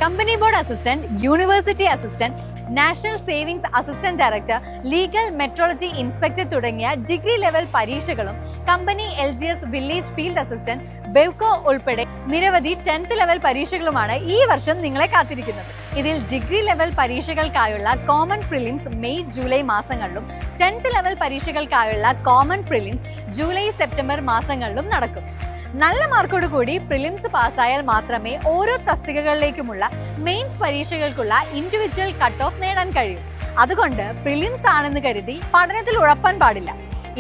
Company board assistant, university assistant, national savings assistant director, legal metrology inspector തുടങ്ങിയ degree level പരീക്ഷകളും company LGS village field assistant, Bevco ഉൾപ്പെടെ നിരവധി 10th level പരീക്ഷകളുമാണ് ഈ വർഷം നിങ്ങളെ കാത്തിരിക്കുന്നത്. ഇതിൽ ഡിഗ്രി ലെവൽ പരീക്ഷകൾക്കായുള്ള കോമൺ പ്രിലിംസ് മെയ് ജൂലൈ മാസങ്ങളിലും 10th ലെവൽ പരീക്ഷകൾക്കായുള്ള കോമൺ പ്രിലിംസ് ജൂലൈ സെപ്റ്റംബർ മാസങ്ങളിലും നടക്കും. നല്ല മാർക്കോട് കൂടി പ്രിലിംസ് പാസ്സായാൽ മാത്രമേ ഓരോ തസ്തികകളിലേക്കുമുള്ള മെയിൻസ് പരീക്ഷകൾക്കുള്ള ഇൻഡിവിജ്വൽ കട്ട് ഓഫ് നേടാൻ കഴിയൂ. അതുകൊണ്ട് പ്രിലിംസ് ആണെന്ന് കരുതി പഠനത്തിൽ ഉഴപ്പാൻ പാടില്ല.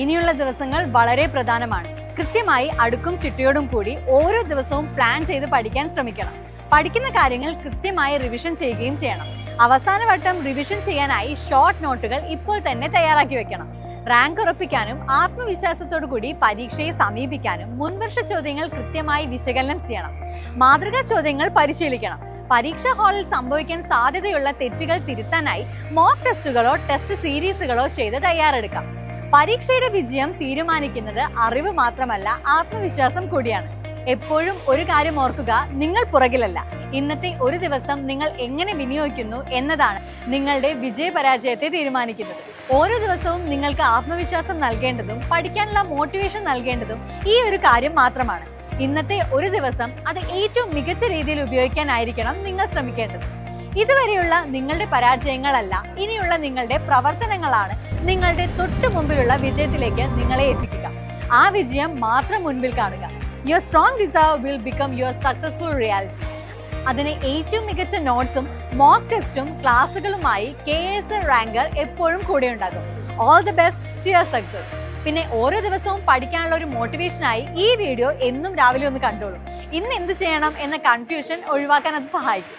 ഇനിയുള്ള ദിവസങ്ങൾ വളരെ പ്രധാനമാണ്. കൃത്യമായി അടുക്കും ചിട്ടയോടും കൂടി ഓരോ ദിവസവും പ്ലാൻ ചെയ്ത് പഠിക്കാൻ ശ്രമിക്കണം. പഠിക്കുന്ന കാര്യങ്ങൾ കൃത്യമായി റിവിഷൻ ചെയ്യുകയും ചെയ്യണം. അവസാന വട്ടം റിവിഷൻ ചെയ്യാനായി ഷോർട്ട് നോട്ടുകൾ ഇപ്പോൾ തന്നെ തയ്യാറാക്കി വെക്കണം. റാങ്ക് ഉറപ്പിക്കാനും ആത്മവിശ്വാസത്തോടു കൂടി പരീക്ഷയെ സമീപിക്കാനും മുൻവർഷ ചോദ്യങ്ങൾ കൃത്യമായി വിശകലനം ചെയ്യണം. മാതൃകാ ചോദ്യങ്ങൾ പരിശീലിക്കണം. പരീക്ഷാ ഹാളിൽ സംഭവിക്കാൻ സാധ്യതയുള്ള തെറ്റുകൾ തിരുത്താനായി മോക്ക് ടെസ്റ്റുകളോ ടെസ്റ്റ് സീരീസുകളോ ചെയ്ത് തയ്യാറെടുക്കാം. പരീക്ഷയുടെ വിജയം തീരുമാനിക്കുന്നത് അറിവ് മാത്രമല്ല, ആത്മവിശ്വാസം കൂടിയാണ്. എപ്പോഴും ഒരു കാര്യം ഓർക്കുക, നിങ്ങൾ പുറകിലല്ല. ഇന്നത്തെ ഒരു ദിവസം നിങ്ങൾ എങ്ങനെ വിനിയോഗിക്കുന്നു എന്നതാണ് നിങ്ങളുടെ വിജയപരാജയത്തെ തീരുമാനിക്കുന്നത്. ഓരോ ദിവസവും നിങ്ങൾക്ക് ആത്മവിശ്വാസം നൽകേണ്ടതും പഠിക്കാനുള്ള മോട്ടിവേഷൻ നൽകേണ്ടതും ഈ ഒരു കാര്യം മാത്രമാണ്. ഇന്നത്തെ ഒരു ദിവസം അത് ഏറ്റവും മികച്ച രീതിയിൽ ഉപയോഗിക്കാനായിരിക്കണം നിങ്ങൾ ശ്രമിക്കേണ്ടത്. ഇതുവരെയുള്ള നിങ്ങളുടെ പരാജയങ്ങളല്ല, ഇനിയുള്ള നിങ്ങളുടെ പ്രവർത്തനങ്ങളാണ് നിങ്ങളുടെ തൊട്ടു മുമ്പിലുള്ള വിജയത്തിലേക്ക് നിങ്ങളെ എത്തിക്കുക. ആ വിജയം മാത്രം മുൻപിൽ കാണുക. Your strong reserve will become your successful reality. അതിന് ഏറ്റവും മികച്ച നോട്ട്സും മോക്ക് ടെസ്റ്റും ക്ലാസ്സുകളുമായി KS റാങ്കർ എപ്പോഴും കൂടെ ഉണ്ടാകും. All the best to your success. പിന്നെ ഓരോ ദിവസവും പഠിക്കാനുള്ള ഒരു മോട്ടിവേഷനായി ഈ വീഡിയോ എന്നും രാവിലെ ഒന്ന് കണ്ടോളൂ. ഇന്ന് എന്ത് ചെയ്യണം എന്ന കൺഫ്യൂഷൻ ഒഴിവാക്കാൻ അത് സഹായിക്കും.